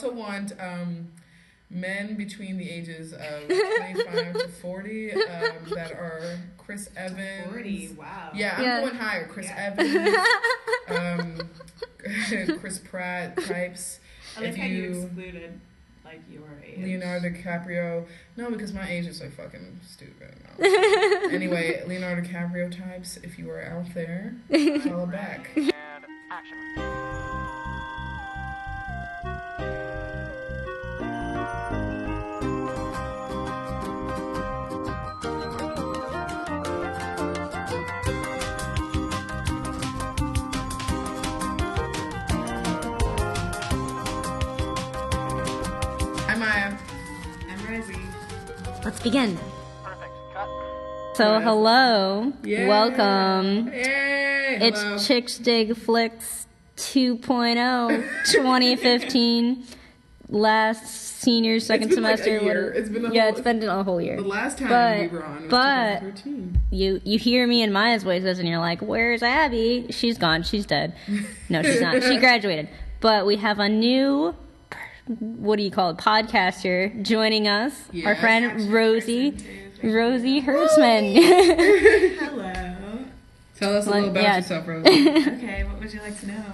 also want men between the ages of 25 to 40 that are Chris Evans. 40, wow. Yeah, I'm going higher. Chris Evans, Chris Pratt types. I like how you excluded like your age. Leonardo DiCaprio. No, because my age is so fucking stupid. No. Anyway, Leonardo DiCaprio types, if you are out there, call back. And action. Maya. I'm Rosie. Let's begin. Perfect. Cut. So, Yes. hello. Yay. Welcome. Yay! It's Hello. Chicks Dig Flicks 2.0 2015. Last senior second It's been like semester. a year. It's been it's been a whole year. The last time we were on was but 2013. you hear me and Maya's voices and you're like, where's Abby? She's gone. She's dead. No, she's not. She graduated. But we have a new, what do you call it, podcaster joining us. Yes. Our friend Rosie. Person, Rosie Hertzman. Hello. Tell us a little about yeah. yourself, Rosie. Okay, what would you like to know?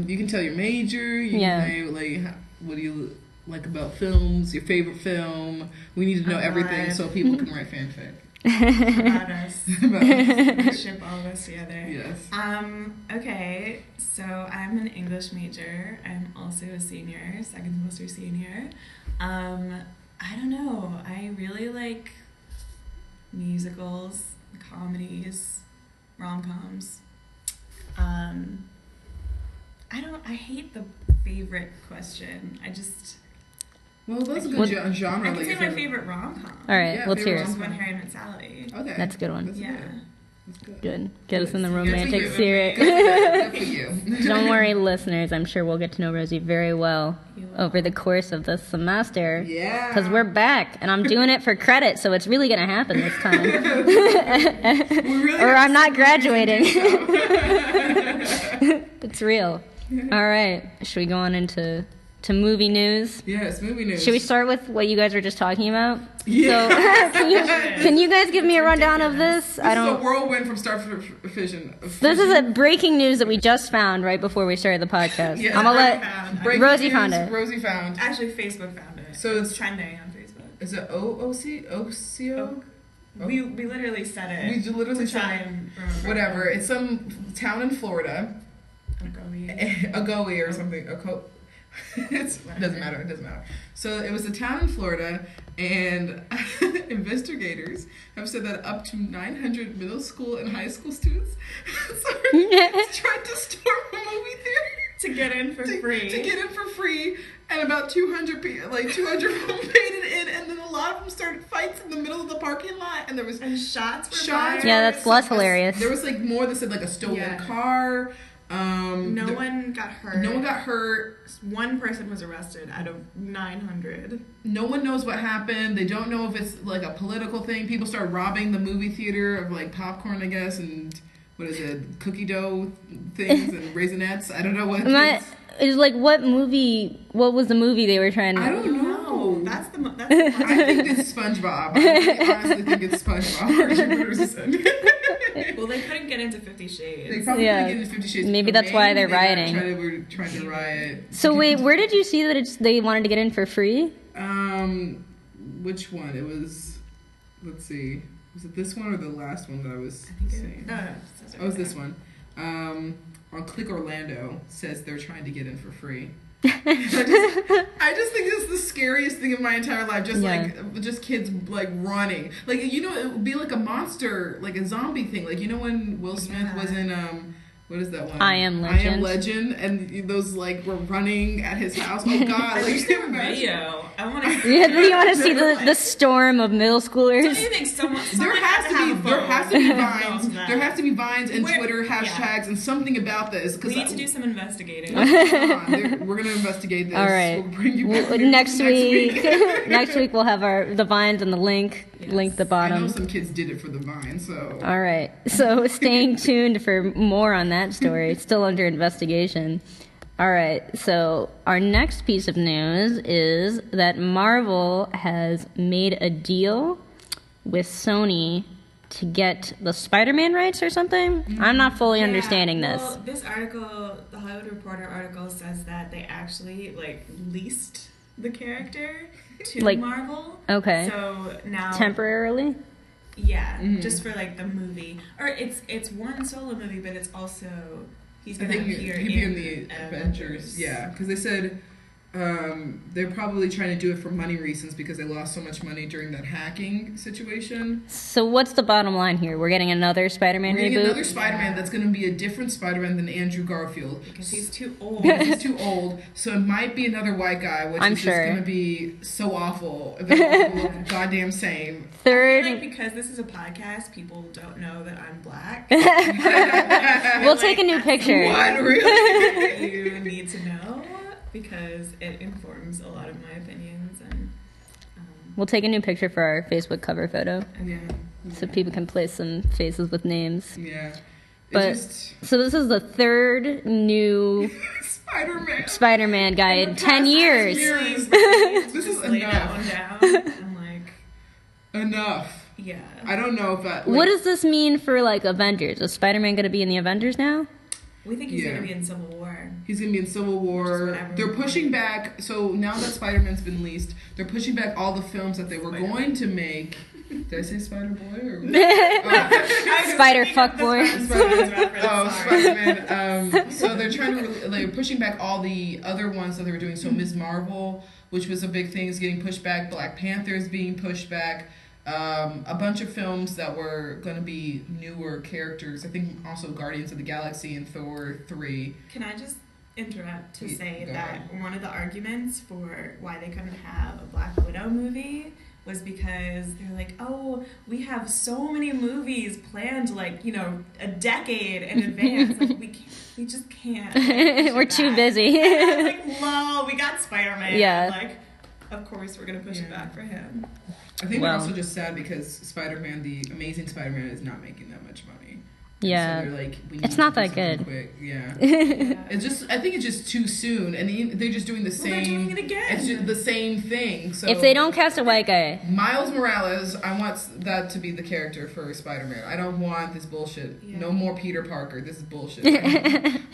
You can tell your major. You Yeah. can say, like, what do you like about films? Your favorite film. We need to know everything so people can write fanfic. About us. About us. We ship all of us together. Yes. Okay, so I'm an English major. I'm also a senior, second semester senior. I don't know. I really like musicals, comedies, rom-coms. I hate the favorite question. Well, that's a good genre. I like can say if my you're- favorite rom-com. All right, Yeah, let's hear favorite it. When Harry Met Sally. Okay. That's a good one. That's Yeah. good. That's good. Good. Get us in the Good for romantic you. spirit. Good for you. Don't worry, listeners. I'm sure we'll get to know Rosie very well You will. over the course of the semester. Yeah. Because we're back, and I'm doing it for credit, so it's really going to happen this time. really Or have I'm not some reason to graduating. do so. It's real. All right. Should we go on into movie news? Yes, movie news. Should we start with what you guys were just talking about? Yeah. So, can you guys give me a rundown of this? This is a whirlwind from Star Fission. This is a breaking news that we just found right before we started the podcast. Yeah, I'm gonna let Breaking Rosie news, found it. Rosie found. Actually, Facebook found it. So it's trending on Facebook. Is it OCO? We literally said it. We literally to try said and remember. whatever. It's some town in Florida. Agoe or something. It doesn't matter. It doesn't matter. So it was a town in Florida, and investigators have said that up to 900 middle school and high school students tried to storm a movie theater to get in for free. To get in for free, and about 200 people, like 200 people made it in, and then a lot of them started fights in the middle of the parking lot, and there was shots were shots. fired. Yeah, that's less hilarious. There was like more that said like a stolen car. No one got hurt. No one got hurt. One person was arrested out of 900. No one knows what happened. They don't know if it's like a political thing. People start robbing the movie theater of like popcorn, I guess, and what is it, cookie dough things and Raisinets. I don't know what. It's like what was the movie they were trying to? I don't know. That's the I think it's SpongeBob. I honestly think it's SpongeBob. Well, they couldn't get into 50 Shades. They probably couldn't get into 50 Shades. Maybe that's why they're rioting. They were trying to riot. So wait, where did you see that they wanted to get in for free? Which one? It was. Let's see. Was it this one or the last one that I was saying? No. Oh, it was this one. On Click Orlando says they're trying to get in for free. I just think this is the scariest thing of my entire life. Just kids like running. Like, you know, it would be like a monster, like a zombie thing. Like, you know when Will Smith was in what is that one? I Am Legend, and those like were running at his house. Oh God! Like, video. I want to. Yeah, do you want to see the storm of middle schoolers? Don't you think there has to be vines. There has to be vines and Twitter hashtags and something about this. We need to do some investigating. We're gonna investigate this. All right. We'll bring you back next week. Next week we'll have the vines and the link. Yes. Link at the bottom. I know some kids did it for the vine, so. All right. So staying tuned for more on that story. It's still under investigation. All right, so our next piece of news is that Marvel has made a deal with Sony to get the Spider-Man rights or something. I'm not fully understanding this. Well, this article, the Hollywood Reporter article, says that they actually leased the character to Marvel. Okay. So now temporarily. Yeah, just for the movie, or it's one solo movie, but it's also he's gonna appear in the Avengers. Yeah, because they said they're probably trying to do it for money reasons because they lost so much money during that hacking situation. So what's the bottom line here? We're getting another Spider-Man reboot? Another Spider-Man that's going to be a different Spider-Man than Andrew Garfield. Because he's too old. He's too old. So it might be another white guy, which is just going to be so awful. They're all look goddamn same. Third. Because this is a podcast, people don't know that I'm black. We'll take a new picture. What? Really? You need to know. Because it informs a lot of my opinions, and we'll take a new picture for our Facebook cover photo. Yeah. So people can place some faces with names. Yeah. But so this is the third new Spider-Man guy in 10 years. This is enough. Enough. Yeah. I don't know if that. What does this mean for Avengers? Is Spider-Man going to be in the Avengers now? We think he's going to be in Civil War. He's going to be in Civil War. They're pushing back. So now that Spider-Man's been leased, they're pushing back all the films that they were going to make. Did I say Spider-Boy? Or Spider-Fuck-Boy. Spider-Man. So they're trying to, they're pushing back all the other ones that they were doing. So Ms. Marvel, which was a big thing, is getting pushed back. Black Panther is being pushed back. A bunch of films that were going to be newer characters. I think also Guardians of the Galaxy and Thor 3. Can I just interrupt to say that one of the arguments for why they couldn't have a Black Widow movie was because they're like, oh, we have so many movies planned a decade in advance. We just can't. We're too busy. Lol, we got Spider-Man. Yeah. Of course we're going to push it back for him. I think they're also just sad because Spider-Man, the Amazing Spider-Man, is not making that much money. Yeah. So they're like, we need it's not that good. Quick. Yeah. It's just, I think it's just too soon, and they're just doing the same. They're doing it again. It's just the same thing. So if they don't cast a white guy, Miles Morales, I want that to be the character for Spider-Man. I don't want this bullshit. Yeah. No more Peter Parker. This is bullshit.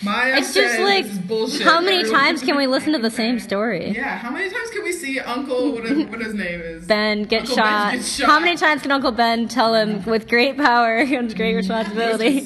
Maya it's just this is bullshit. How many times can we listen to the same story? Yeah. How many times can we see Uncle what his name is? Ben get shot. How many times can Uncle Ben tell him with great power comes great responsibility?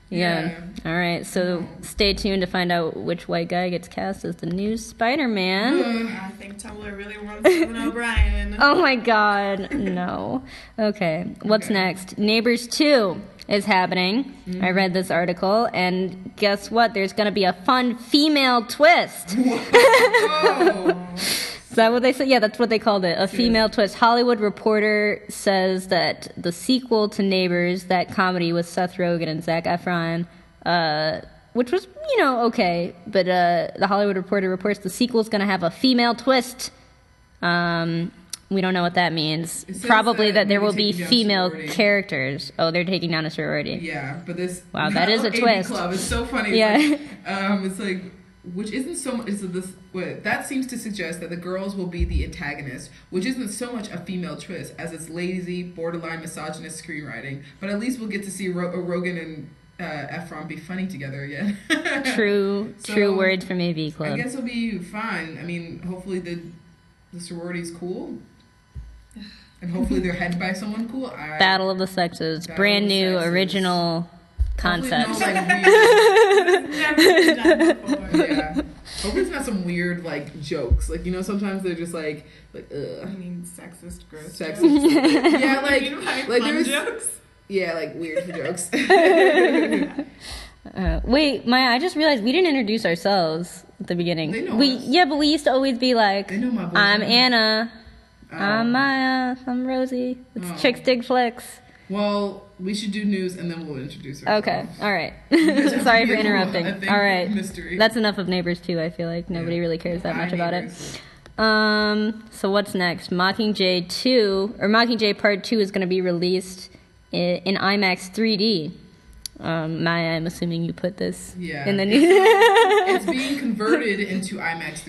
Yeah. All right. So stay tuned to find out which white guy gets cast as the new Spider-Man. I think Tumblr really wants Stephen O'Brien. Oh my God, no. Okay. What's next? Neighbors 2 is happening. I read this article, and guess what? There's going to be a fun female twist. Whoa. Is that what they said? Yeah, that's what they called it. A female twist. Hollywood Reporter says that the sequel to Neighbors, that comedy with Seth Rogen and Zac Efron, which was, okay, but the Hollywood Reporter reports the sequel's going to have a female twist. We don't know what that means. Probably that there will be female characters. Oh, they're taking down a sorority. Yeah, but this... Wow, that is a twist. Club. It's so funny. Yeah. It's like... Which isn't so much. That seems to suggest that the girls will be the antagonist, which isn't so much a female twist as it's lazy, borderline misogynist screenwriting. But at least we'll get to see Rogan and Efron be funny together again. True words from AV Club. I guess it'll be fine. I mean, hopefully the sorority's cool. And hopefully they're headed by someone cool. Battle of the Sexes. Brand new, original concept. Hopefully never been done before. Yeah. Hopefully it's not some weird, jokes. Sometimes they're just ugh. I mean, sexist, gross Sexist. jokes. Yeah, there's jokes. Yeah, weird jokes. Wait, Maya, I just realized we didn't introduce ourselves at the beginning. They know us. Yeah, but we used to always be like, they know my voice. I'm Anna. I'm Maya. I'm Rosie. It's Chicks Dig Flicks. Well, we should do news and then we'll introduce ourselves. Okay, all right. Sorry for interrupting. All right, mystery. That's enough of Neighbors 2. I feel like nobody really cares that much about it. So what's next? Mockingjay 2, or Mockingjay Part 2 is going to be released in IMAX 3D. Maya, I'm assuming you put this Yeah. in the news. It's being converted into IMAX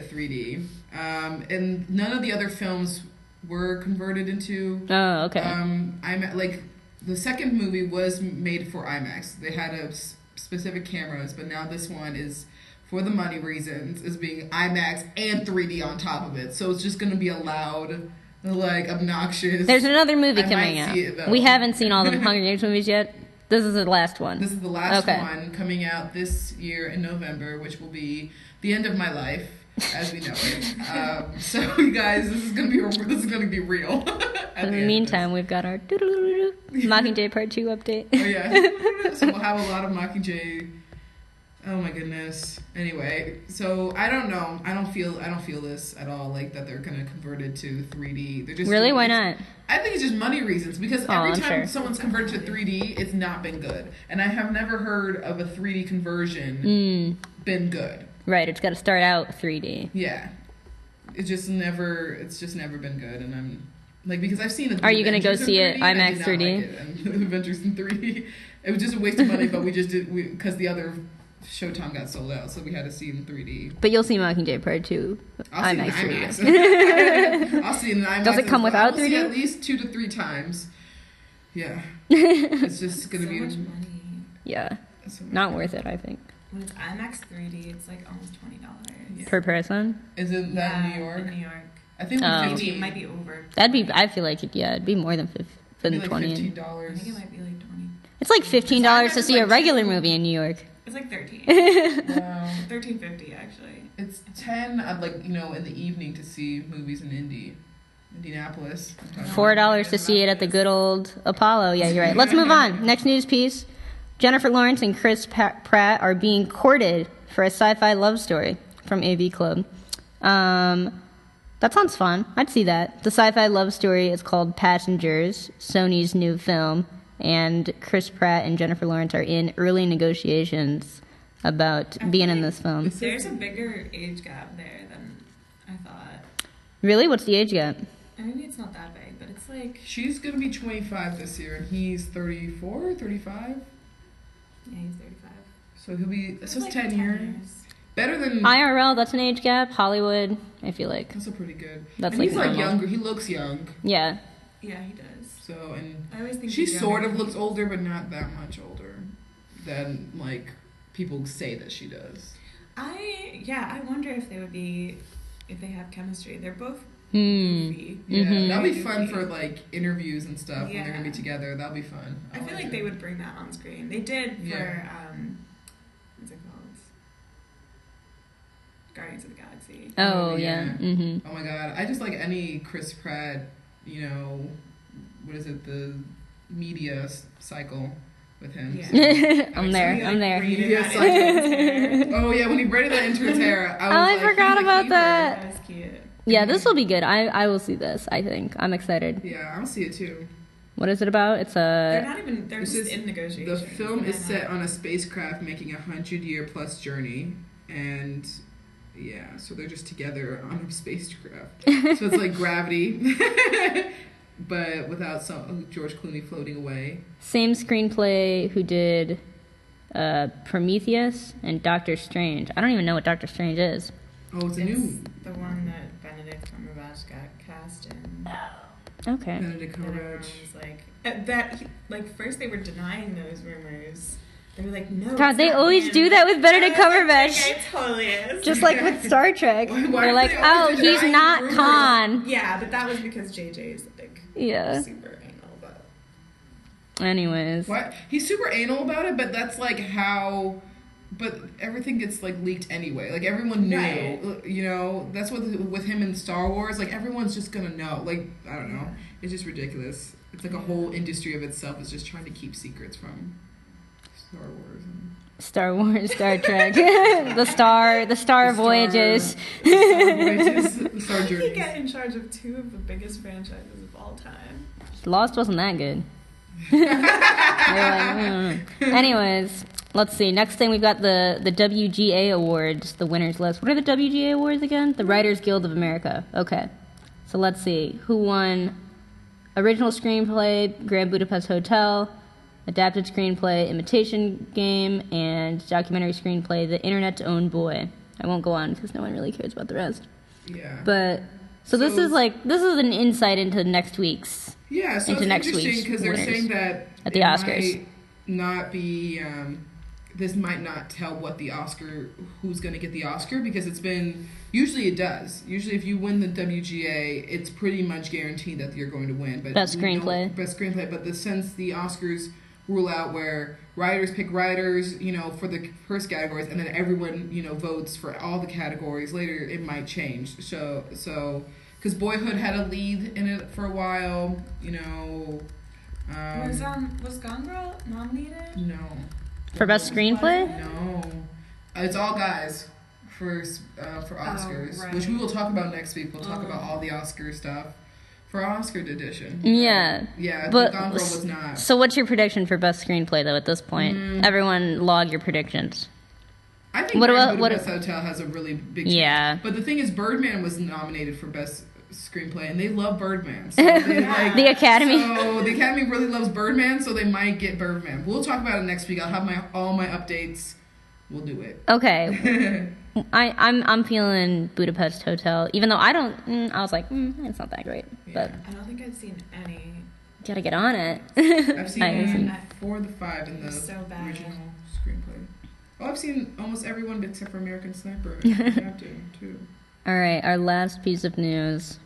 3D. And none of the other films were converted into Oh, okay. IMAX. Like, the second movie was made for IMAX. They had specific cameras, but now this one is, for the money reasons, is being IMAX and 3D on top of it. So it's just going to be a loud, like, obnoxious. There's another movie I coming might out. see it, though. We haven't seen all the Hunger Games movies yet. This is the last one. This is the last Okay. one coming out this year in November, which will be the end of my life as we know it. So you guys, this is gonna be real. In the meantime, we've got our Mockingjay Part 2 update. Oh yeah. So we'll have a lot of Mockingjay. Oh my goodness. Anyway, so I don't know. I don't feel this at all, like that they're gonna convert it to 3D. They're just Really? Why not? I think it's just money reasons, because Oh, every I'm time sure. someone's converted to 3D, it's not been good. And I have never heard of a 3D conversion been good. Right, it's got to start out 3D. Yeah. It's just never been good, and I'm like, because I've seen Are you gonna go Avengers in see it 3D, and I IMAX did not 3D? like it, and Avengers in 3D. It was just a waste of money, but we just did because the other Showtime got sold out, so we had to see it in 3D. But you'll see Mockingjay Part 2 I'll IMAX see it 3D. in IMAX. I'll see it in IMAX. Does it come without I'll see 3D? it at least 2 to 3 times. Yeah. It's just gonna So be much money. Yeah, so much not money. worth it, I think. When it's IMAX 3D, it's like almost $20. Yeah. Per person? Is it that in Yeah, New York? In New York. I think Oh. Maybe 15. it might be over. I feel like, it'd be more than Maybe like 20. I $15. think it might be like 20. It's like $15 to It's see a like regular two- movie in New York. It's like 13. Wow. $13.50 actually. It's 10, like, in the evening to see movies in Indianapolis. $4 to see it at the good old Apollo. Yeah, you're right. Let's move on. Next news piece. Jennifer Lawrence and Chris Pratt are being courted for a sci-fi love story from AV Club. That sounds fun. I'd see that. The sci-fi love story is called Passengers, Sony's new film, and Chris Pratt and Jennifer Lawrence are in early negotiations about being in this film. There's a bigger age gap there than I thought. Really? What's the age gap? Maybe it's not that big, but it's like, She's going to be 25 this year, and he's 34, 35. yeah, he's 35. So he'll be, It's so it's like 10 years. Better than, IRL, that's an age gap. Hollywood, I feel like. that's a pretty good. That's And like he's like normal. younger, he looks young. Yeah. Yeah, he does. So, and I always think she he's sort younger of than looks he- older, but not that much older than, like, people say that she does. I wonder if they would be, if they have chemistry. They're both Hmm. goofy. Yeah, Mhm. that'll be Very fun goofy. for, like, interviews and stuff when they're going to be Yeah. together. That'll be fun. I feel like they would bring that on screen. They did for, Yeah. what's it called? Guardians of the Galaxy. Oh, yeah. yeah. Mm-hmm. Oh my god, I just like any Chris Pratt, what is it, the media cycle with him. Yeah. I'm there. He, I'm there. braided Yes, that I into his hair. Oh yeah, when he braided that into his hair, I was I like, forgot he's a about keeper. that. That was cute. Yeah, this will be good. I will see this, I think. I'm excited. Yeah, I'll see it too. What is it about? It's They're a... not even, they're This just is- in negotiations. The film is They're set not- on a spacecraft making a 100-year-plus journey, and yeah, so they're just together on a spacecraft. So it's like Gravity, but without George Clooney floating away. Same screenplay who did Prometheus and Doctor Strange. I don't even know what Doctor Strange is. Oh, it's a It's new the one that Benedict Cumberbatch got cast in. Okay. Benedict And everyone Cumberbatch. was like, first they were denying those rumors. They were like, no. God, it's they not always him. do that with Benedict I was like, Cumberbatch. "Okay, it totally is. Just like with Star Trek. Why They're do like, they oh, always he's deny not rumors? Khan. Yeah, but that was because JJ's like Yeah. super anal about Anyways. What? He's super anal about it, but that's like how. But everything gets like leaked anyway. Like everyone knew, Right. That's what with him in Star Wars. Like everyone's just gonna know. Like I don't know. It's just ridiculous. It's like a whole industry of itself is just trying to keep secrets from Star Wars. And Star Wars, Star Trek, the Star Voyages. The Star Voyages, the Star How did he Journeys. get in charge of two of the biggest franchises of all time? Lost wasn't that good. They were like, Anyways, let's see. Next thing we've got the WGA Awards, the winners list. What are the WGA Awards again? The Writers Guild of America. Okay. So let's see. Who won Original Screenplay, Grand Budapest Hotel, adapted screenplay, imitation game, and documentary screenplay, The Internet's Own Boy. I won't go on because no one really cares about the rest. Yeah. But so this is an insight into next week's. Yeah, so into it's next interesting week's because they're winners saying that at the Oscars might not be. This might not tell what the Oscar, who's going to get the Oscar, because it's been, usually it does. Usually if you win the WGA, it's pretty much guaranteed that you're going to win. But Best screenplay. Best screenplay, but since the Oscars rule out where writers pick writers, for the first categories, and then everyone, votes for all the categories, later it might change. So, because Boyhood had a lead in it for a while, Was Gone Girl nominated? No. For best screenplay? No, it's all guys for Oscars, right. which we will talk about next week. We'll talk about all the Oscar stuff for Oscar edition. Yeah. Yeah, but Gone Girl was not. So what's your prediction for best screenplay though? At this point, everyone log your predictions. I think Budapest Hotel has a really big chance. Yeah. But the thing is, Birdman was nominated for best screenplay, and they love Birdman. So they the Academy. So the Academy really loves Birdman, so they might get Birdman. We'll talk about it next week. I'll have all my updates. We'll do it. Okay. I'm feeling Budapest Hotel, even though I don't. I was like, it's not that great, but I don't think I've seen any. gotta get on it. I've seen 4 of the 5 in the original screenplay. Oh, I've seen almost everyone except for American Sniper. I have to too. All right, our last piece of news,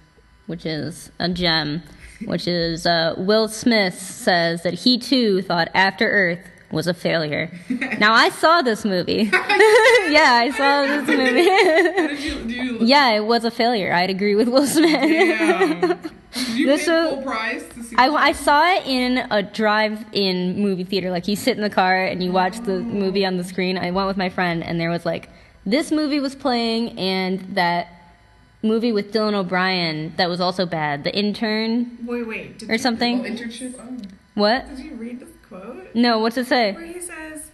which is a gem, which is Will Smith says that he too thought After Earth was a failure. Now, I saw this movie. Yeah, I saw this movie. Yeah, it was a failure. I'd agree with Will Smith. Damn. Did you pay full price to see I saw it in a drive-in movie theater. Like, you sit in the car and you watch the movie on the screen. I went with my friend, and there was like, this movie was playing, and that movie with Dylan O'Brien that was also bad, The Intern. Wait. Or something. Internship? Oh. What? Did you read this quote? No, what's it say? Where he says,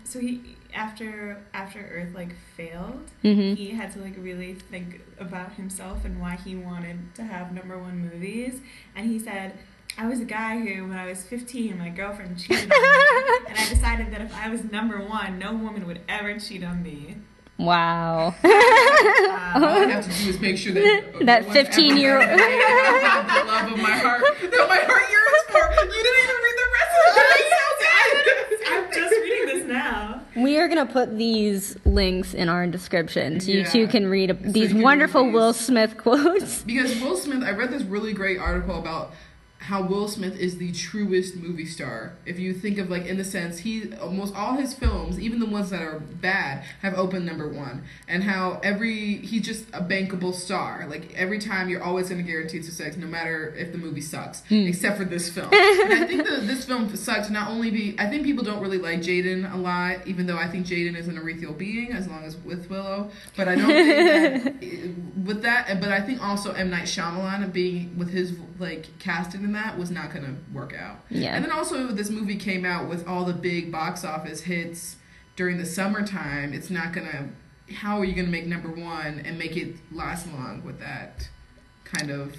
so he after Earth failed, he had to really think about himself and why he wanted to have #1 movies, and he said, I was a guy who, when I was 15, my girlfriend cheated on me, and I decided that if I was #1, no woman would ever cheat on me. Wow. All I have to do is make sure that that 15-year-old the love of my heart that my heart yearns for. You didn't even read the rest of it. I'm just reading this now. We are going to put these links in our description so you Yeah. too can read these wonderful Will Smith quotes. Because Will Smith, I read this really great article about how Will Smith is the truest movie star. If you think of in the sense, almost all his films, even the ones that are bad, have opened #1, and how he's just a bankable star. Every time you're always going to guarantee success, no matter if the movie sucks, except for this film. And I think this film sucks. Not only I think people don't really like Jaden a lot, even though I think Jaden is an ethereal being as long as with Willow. But I don't think that with that. But I think also M. Night Shyamalan being with his casting in that was not going to work out. Yeah. And then also this movie came out with all the big box office hits during the summertime. It's not going to, how are you going to make #1 and make it last long with that kind of,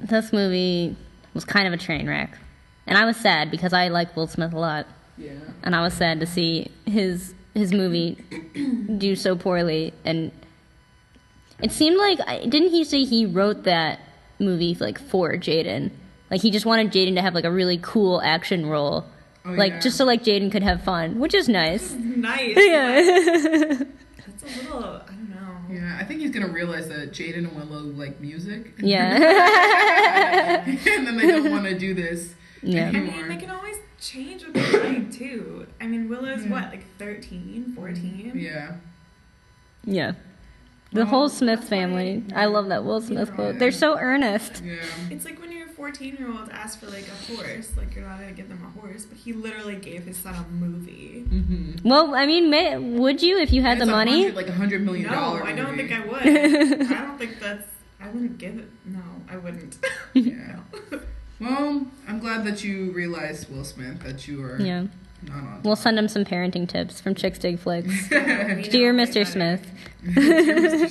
This movie was kind of a train wreck. And I was sad because I like Will Smith a lot. Yeah. And I was sad to see his movie do so poorly. And it seemed didn't he say he wrote that movie for Jaden? He just wanted Jaden to have a really cool action role. Just so Jaden could have fun, which is nice. Nice. Yeah. That's a little, I don't know. Yeah, I think he's going to realize that Jaden and Willow like music. Yeah. And then they don't want to do this anymore. They can always change what they like, too. Willow's 13, 14? Yeah. Yeah. The whole Smith family. I love that Will Smith quote. They're so earnest. Yeah. It's like when your 14-year-old asks for a horse. You're not going to give them a horse, but he literally gave his son a movie. Mm-hmm. Well, would you if you had the money? $100 million. No, I don't think I would. I don't think I wouldn't give it. No, I wouldn't. Yeah. Well, I'm glad that you realized, Will Smith, that you are not on. We'll send him some parenting tips from Chicks Dig Flicks. Dear Mr. Smith. Dear Mr.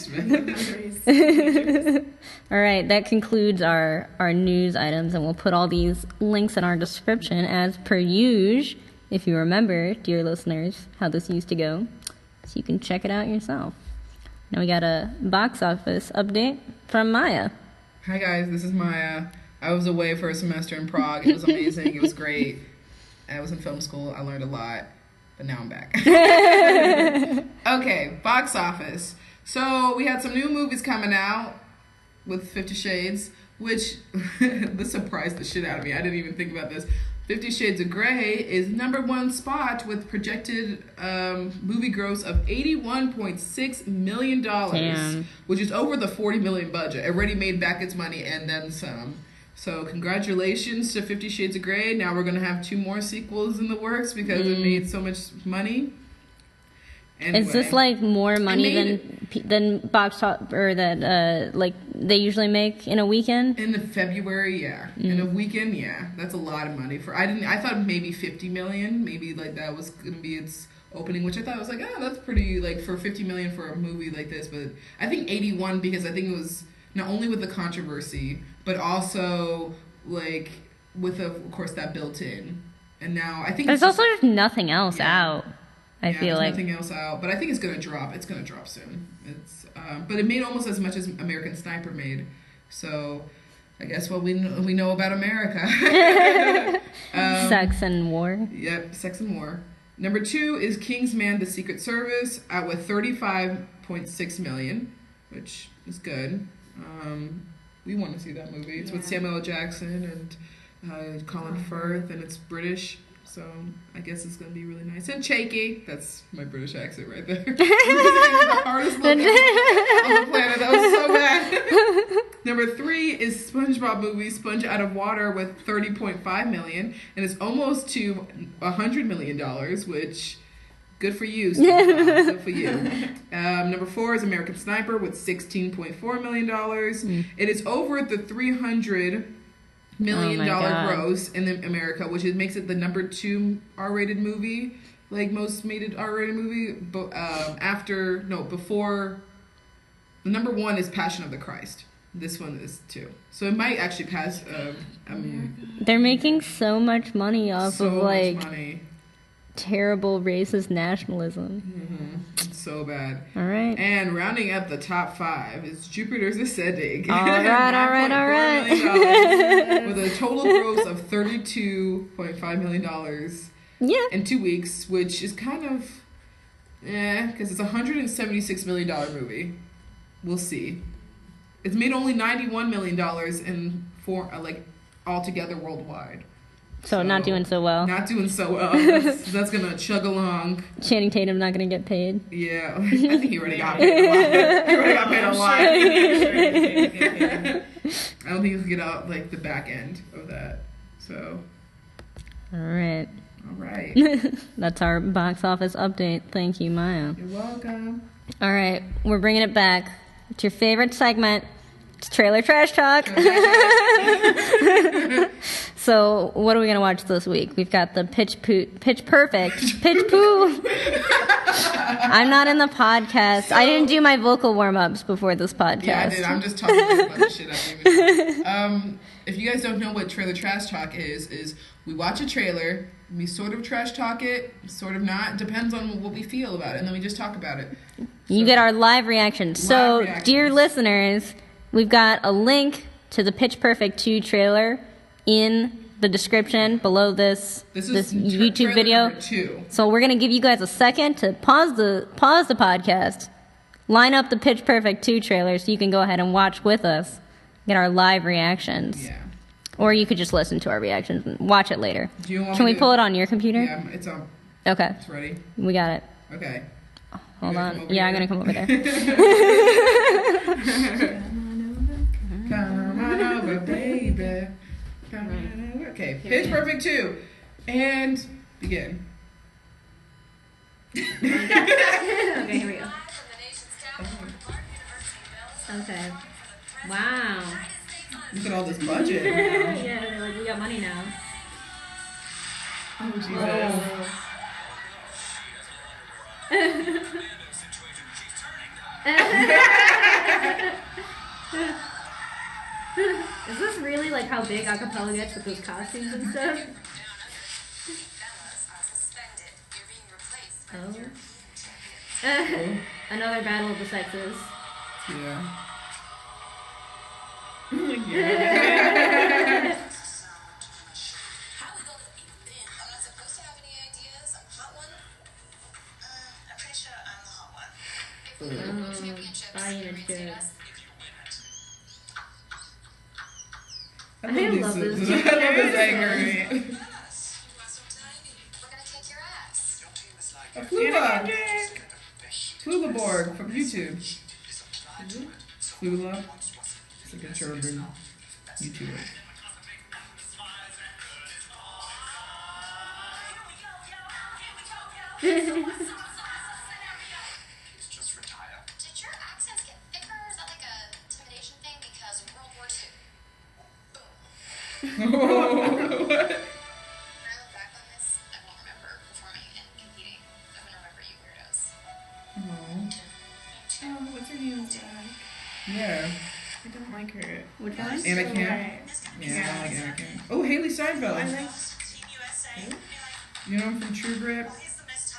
Smith. All right, that concludes our news items, and we'll put all these links in our description as per usual, if you remember, dear listeners, how this used to go, so you can check it out yourself. Now we got a box office update from Maya. Hi guys, this is Maya. I was away for a semester in Prague. It was amazing. It was great. I was in film school. I learned a lot, but now I'm back. Okay, box office. So we had some new movies coming out with 50 Shades, which this surprised the shit out of me. I didn't even think about this. 50 Shades of Grey is #1 spot with projected movie gross of $81.6 million, which is over the $40 million budget. It already made back its money and then some. So congratulations to 50 Shades of Grey. Now we're going to have 2 more sequels in the works because it made so much money. Anyway, is this like more money than box top or that like they usually make in a weekend? In the February, yeah. In a weekend, yeah. That's a lot of money for. I thought maybe 50 million. Maybe like that was gonna be its opening, which I thought was like, oh, that's pretty like for 50 million for a movie like this. But I think 81 because I think it was not only with the controversy, but also like with of course that built in. And now I think there's also just nothing else out. I feel like nothing else out, but I think it's gonna drop. It's gonna drop soon. It's but it made almost as much as American Sniper made. So I guess what we know about America. Sex and war. Yep, sex and war. #2 is Kingsman: The Secret Service, out with 35.6 million, which is good. We want to see that movie. It's with Samuel L. Jackson and Colin Firth, and it's British. So I guess it's gonna be really nice and shaky. That's my British accent right there. The hardest look on the planet. That was so bad. #3 is SpongeBob movie Sponge Out of Water with 30.5 million, and it's almost to $100 million, which good for you. SpongeBob. Good for you. #4 is American Sniper with $16.4 million. It is over the $300 million gross in America, which makes it the #2 R-rated movie, like most made R-rated movie. But before the #1 is Passion of the Christ. This one is 2, so it might actually pass. They're making so much money off of like terrible racist nationalism. It's so bad. All right. And rounding up the top 5 is Jupiter's Ascending. All right. With a total gross of $32.5 million. Yeah. In 2 weeks, which is kind of, because it's a $176 million movie. We'll see. It's made only $91 million altogether worldwide. So not doing so well. Not doing so well. That's gonna chug along. Channing Tatum's not gonna get paid. Yeah, I think he already got paid a lot. He already got paid a lot. I don't think he'll get out like the back end of that. So. All right. That's our box office update. Thank you, Maya. You're welcome. All right, we're bringing it back. It's your favorite segment. It's Trailer Trash Talk. So, what are we going to watch this week? We've got the Pitch Perfect. Pitch Poo. I'm not in the podcast. I didn't do my vocal warm-ups before this podcast. Yeah, I did. I'm just talking about a bunch of shit I don't even know. If you guys don't know what Trailer Trash Talk is we watch a trailer, we sort of trash talk it, sort of not. Depends on what we feel about it, and then we just talk about it. So, you get our live reactions. So, dear listeners, we've got a link to the Pitch Perfect 2 trailer in the description below this YouTube video. So we're gonna give you guys a second to pause the podcast, line up the Pitch Perfect 2 trailer so you can go ahead and watch with us, get our live reactions. Yeah. Or you could just listen to our reactions and watch it later. Can we pull it on your computer? Yeah, it's on. Okay. It's ready. We got it. Okay. Hold on. Yeah, I'm gonna come over there. Come on over, baby. Okay, Pitch Perfect 2. And begin. Okay, here we go. Okay. Wow. Look at all this budget. Yeah, like we got money now. Oh, Jesus. how big acapella gets with those costumes and stuff. Oh. Another battle of the sexes. Yeah. I love this. I love this anger. Flula from YouTube. Flula. It's like a German YouTuber. Did your accents get thicker? Is that like a intimidation thing? Because in World War II. Boom. What? When I look back on this, I won't remember performing and competing. I'm gonna remember you weirdos. Oh, what's her name? Yeah. I don't like her. Which one? Anakin. Yeah, I don't like Anakin. Oh, Haley Steinfeld. I like Team USA. You know him from True Grit?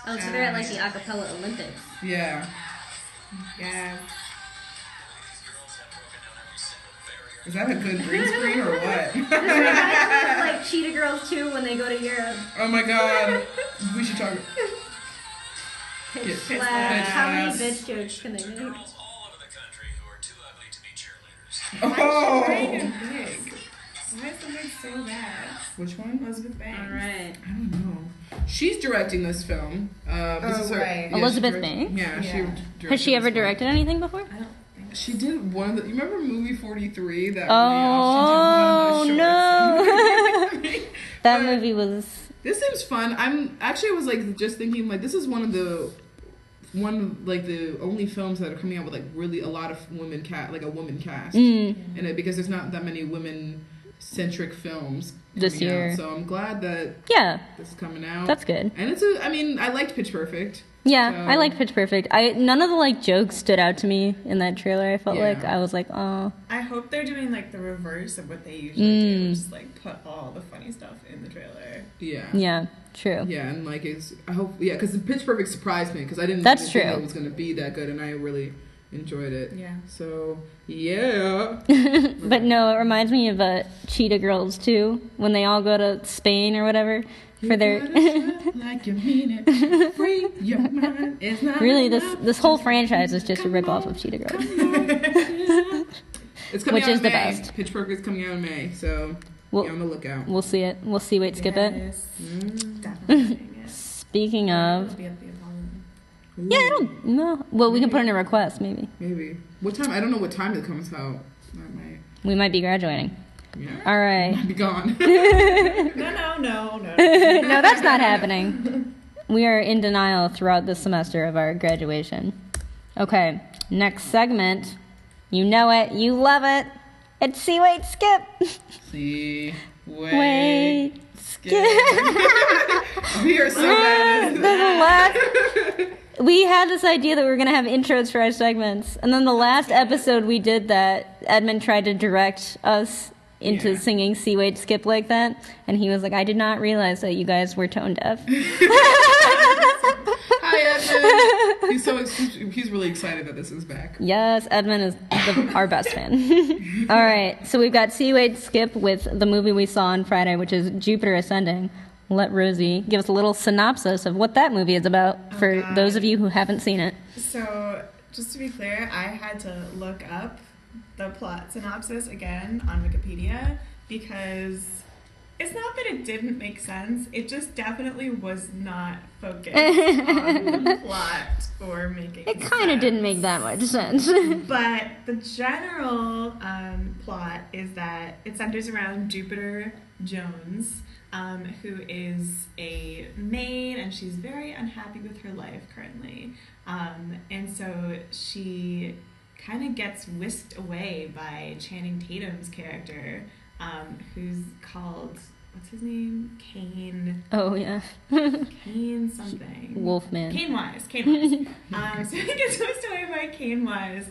Oh, so they're at like the acapella Olympics. Yeah. Yeah. Is that a good green screen or what? Like Cheetah Girls too when they go to Europe. Oh my god. We should talk. Pitch Yeah. Slap. How many Pitch bitch jokes can they make? Girls all over the country who are too ugly to be cheerleaders. Why is Oh. she wearing a wig? Why is the wig so bad? Which one? Elizabeth Banks. Alright. I don't know. She's directing this film. This is her, right. yeah, Elizabeth she direct- Banks? Yeah, she Yeah. directed Has she ever this film. directed anything before? I don't think so. She did one of the. You remember movie 43? That Oh, she did no. one of the shorts. That movie was. This seems fun. I was like just thinking like this is one of the only films that are coming out with like really a lot of women like a woman cast in it, because there's not that many women centric films This coming year. out. So I'm glad that Yeah, this is coming out. that's good. And I liked Pitch Perfect. Yeah, So- I liked Pitch Perfect. None of the like jokes stood out to me in that trailer. I felt Yeah. like I was like, oh. I hope they're doing like the reverse of what they usually do, just like put all the funny stuff in the trailer. Yeah. Yeah, true. Yeah, and like because the Pitch Perfect surprised me because I didn't That's think true. it was going to be that good, and I really enjoyed it. Yeah. So yeah. But no, it reminds me of Cheetah Girls too, when they all go to Spain or whatever for their. Like you mean it. Free your mind. It's not Really, enough. this whole franchise is just a ripoff of Cheetah Girls. It's coming Which out is in the May. best. Pitch Perfect is coming out in May, so We'll- be on the lookout. We'll see it. We'll see. Wait, skip it. Yes. Mm. Definitely seeing it. Speaking of, It'll be at the Apollo. yeah, I don't know. Well, we can put in a request maybe. Maybe. What time? I don't know what time it comes out. That might. We might be graduating. Yeah. All right. Be gone. No. No, that's not happening. We are in denial throughout the semester of our graduation. Okay, next segment. You know it. You love it. It's See, Wait, Skip. See. Wait, Skip. We are so bad. We had this idea that we were going to have intros for our segments. And then the last episode we did that, Edmund tried to direct us into Yeah. singing See, Wait, Skip like that. And he was like, I did not realize that you guys were tone deaf. Hi, Edmund. He's really excited that this is back. Yes, Edmund is our best fan. All right, so we've got See, Wait, Skip with the movie we saw on Friday, which is Jupiter Ascending. Let Rosie give us a little synopsis of what that movie is about for God. those of you who haven't seen it. So, just to be clear, I had to look up the plot synopsis again on Wikipedia because it's not that it didn't make sense, it just definitely was not focused on the plot or making It kind of didn't make that much sense. But the general plot is that it centers around Jupiter Jones, who is a maid, and she's very unhappy with her life currently. And so she kind of gets whisked away by Channing Tatum's character, who's called, what's his name? Kane. Oh, yeah. Kane something. Wolfman. Kane Wise. So he gets whisked away by Kane Wise,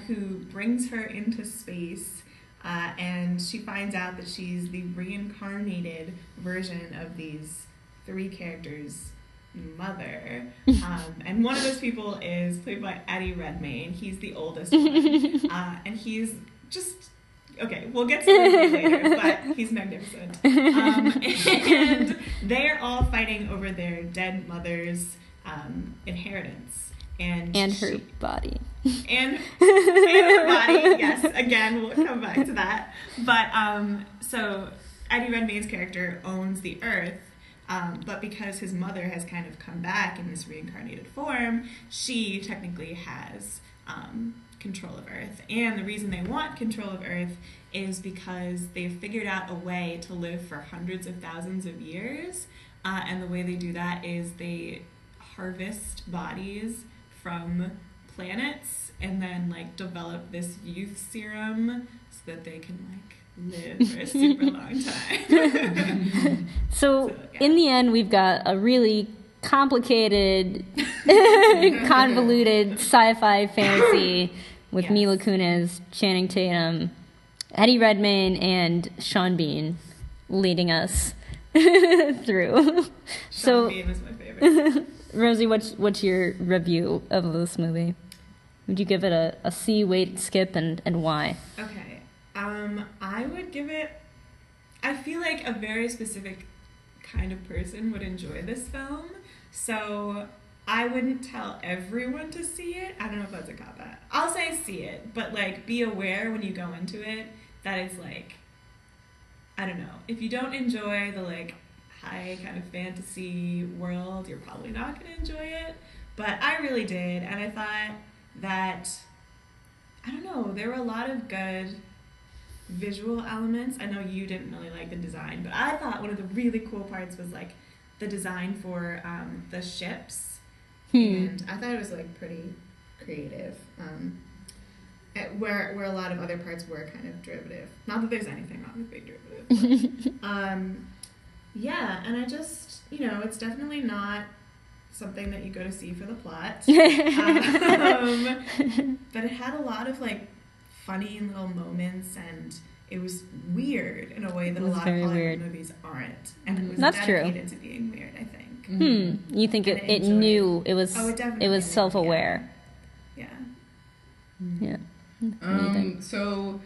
who brings her into space and she finds out that she's the reincarnated version of these three characters' mother. And one of those people is played by Eddie Redmayne. He's the oldest one. And he's just... Okay, we'll get to him later, but he's magnificent. And they're all fighting over their dead mother's inheritance. And her body. And her body, yes. Again, we'll come back to that. But, so Eddie Redmayne's character owns the Earth, but because his mother has kind of come back in this reincarnated form, she technically has control of Earth. And the reason they want control of Earth is because they've figured out a way to live for hundreds of thousands of years. And the way they do that is they harvest bodies from planets and then like develop this youth serum so that they can like live for a super long time. So yeah. In the end, we've got a really complicated, convoluted sci-fi fantasy with Mila Kunis, Channing Tatum, Eddie Redmayne, and Sean Bean leading us through. Sean Bean is my favorite. Rosie, what's your review of this movie? Would you give it a C, wait, skip, and why? Okay. I would give it... I feel like a very specific kind of person would enjoy this film. So I wouldn't tell everyone to see it. I don't know if that's a cop-out. I'll say see it, but like be aware when you go into it that it's like, I don't know. If you don't enjoy the like high kind of fantasy world, you're probably not going to enjoy it. But I really did, and I thought that, I don't know, there were a lot of good visual elements. I know you didn't really like the design, but I thought one of the really cool parts was like the design for the ships, and I thought it was like pretty creative. Where a lot of other parts were kind of derivative. Not that there's anything wrong with being derivative. But, yeah, and I just, it's definitely not something that you go to see for the plot. But it had a lot of like funny little moments, and it was weird in a way that a lot of Hollywood movies aren't. And it was dedicated to being weird, I think. You think it knew it was it was self-aware. Yeah. So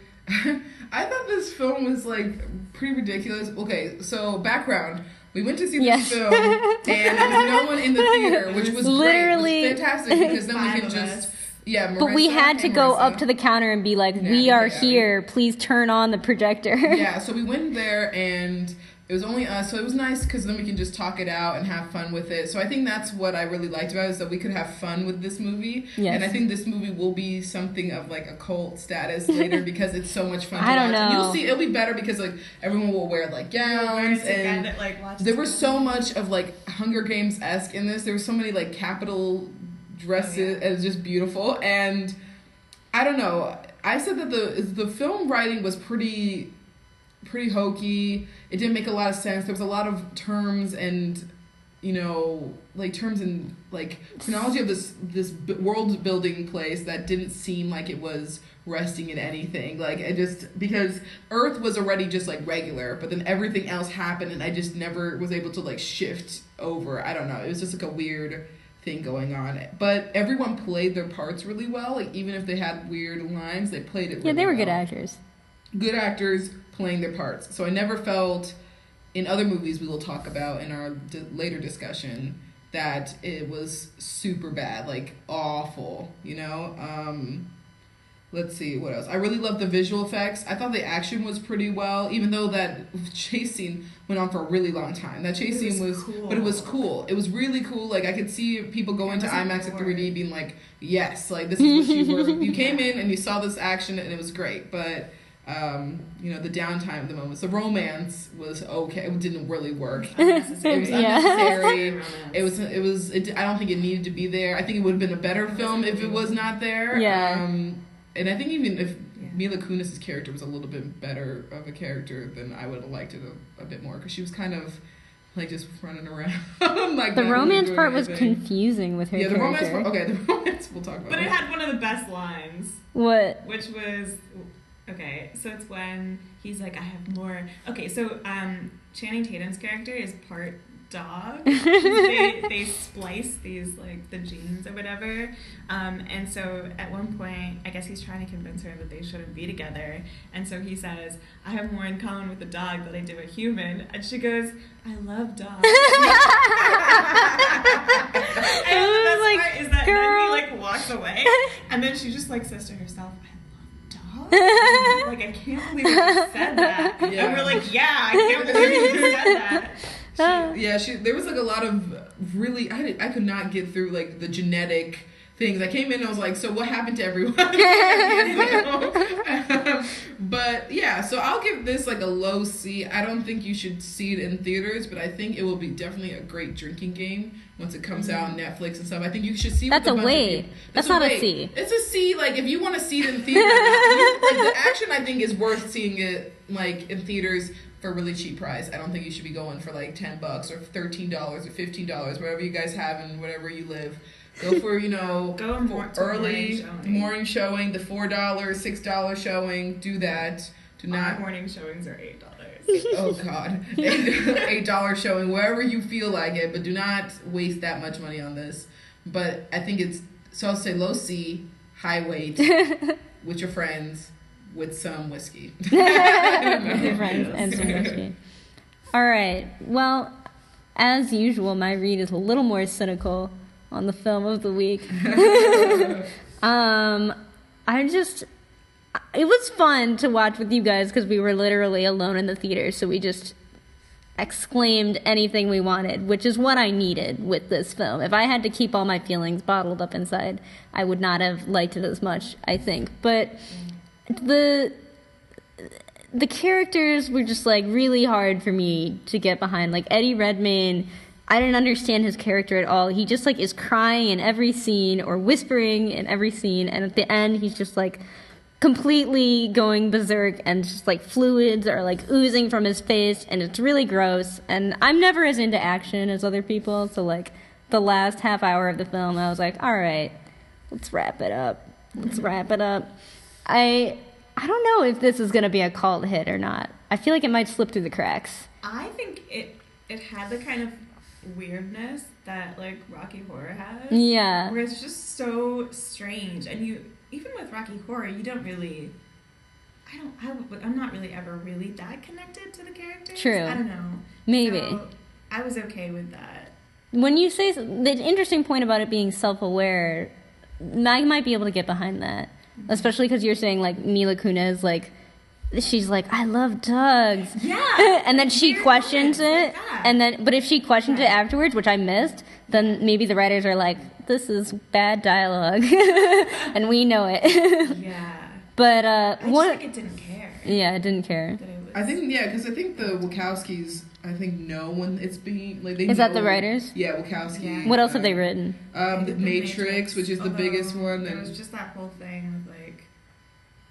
I thought this film was like pretty ridiculous. Okay, so background. We went to see this film, and there was no one in the theater, which was literally great. It was fantastic because then we could just... Yeah, Marissa, but we had to go up to the counter and be like, we are here, please turn on the projector. Yeah, so we went there and it was only us, so it was nice because then we can just talk it out and have fun with it. So I think that's what I really liked about it, is that we could have fun with this movie. Yes. And I think this movie will be something of like a cult status later because it's so much fun to watch. I don't know. And you'll see, it'll be better because like everyone will wear like gowns, and there was so much of like Hunger Games-esque in this. There was so many like capital dresses. It was just beautiful. And I don't know, I said that the film writing was pretty hokey. It didn't make a lot of sense. There was a lot of terms and terms and like chronology of this world building place that didn't seem like it was resting in anything. Like it just, because Earth was already just like regular, but then everything else happened and I just never was able to like shift over. I don't know, it was just like a weird thing going on, but everyone played their parts really well. Like even if they had weird lines, they played it really they were well. good actors Playing their parts. So I never felt, in other movies we will talk about in our later discussion, that it was super bad, like awful, let's see what else. I really loved the visual effects. I thought the action was pretty well, even though that chase scene went on for a really long time. That chase scene was cool. But it was cool. It was really cool. Like I could see people go into IMAX at 3D being like, yes, like this is what you were. You came in and you saw this action and it was great. But the downtime of the moments, the romance was okay. It didn't really work. It was unnecessary. I don't think it needed to be there. I think it would have been a better film if it was not there. Yeah. And I think even if Mila Kunis' character was a little bit better of a character, then I would have liked it a bit more, because she was kind of like just running around. Like the romance part was confusing with her character. The romance part. Okay, the romance we'll talk about. But it had one of the best lines. What? Which was Okay, so it's when he's like, I have more. Okay, so Channing Tatum's character is part dog. they splice these, like, the genes or whatever. And so at one point, I guess he's trying to convince her that they shouldn't be together. And so he says, I have more in common with a dog than I do a human. And she goes, I love dogs. And the best part is that then he, like, walks away. And then she just, like, says to herself, like, I can't believe you said that. Yeah. And we're like, yeah, I can't believe you said that. There was like a lot of really, I could not get through like the genetic things. I came in and I was like, so what happened to everyone? But yeah, so I'll give this like a low C. I don't think you should see it in theaters, but I think it will be definitely a great drinking game once it comes out on Netflix and stuff. I think you should see. That's a wait. That's not a C. It's a C. Like if you want to see it in theaters, like, the action I think is worth seeing it like in theaters for a really cheap price. I don't think you should be going for like $10 or $13 or $15, whatever you guys have and wherever you live. Go for, early morning showing, the $4, $6 showing. Do that. Do not. Our morning showings are $8. Oh God, $8 showing wherever you feel like it, but do not waste that much money on this. But I think I'll say low C, high weight, with your friends, with some whiskey. With your friends and some whiskey. All right. Well, as usual, my read is a little more cynical on the film of the week. It was fun to watch with you guys because we were literally alone in the theater, so we just exclaimed anything we wanted, which is what I needed with this film. If I had to keep all my feelings bottled up inside, I would not have liked it as much, I think. But the characters were just like really hard for me to get behind. Like Eddie Redmayne, I didn't understand his character at all. He just like is crying in every scene or whispering in every scene, and at the end he's just like completely going berserk and just like fluids are like oozing from his face, and it's really gross. And I'm never as into action as other people, so like the last half hour of the film I was like, all right, let's wrap it up. I don't know if this is going to be a cult hit or not. I feel like it might slip through the cracks. I think it had the kind of weirdness that like Rocky Horror has. Yeah. Where it's just so strange, and even with Rocky Horror, you don't really. I'm not really ever really that connected to the characters. True. I don't know. Maybe. So I was okay with that. When you say the interesting point about it being self-aware, I might be able to get behind that. Especially because you're saying, like, Mila Kunis, like, she's like, I love dogs. Yeah. And then she questions it. Like but if she questions it afterwards, which I missed, then maybe the writers are like, this is bad dialogue. And we know it. Yeah. But, I just think it didn't care. Yeah, it didn't care. I think, because I think the Wachowskis, know when it's being, like, they Is that the writers? Yeah, Wachowski. Yeah. What else have they written? The Matrix, which is the biggest one. There was just that whole thing with, like,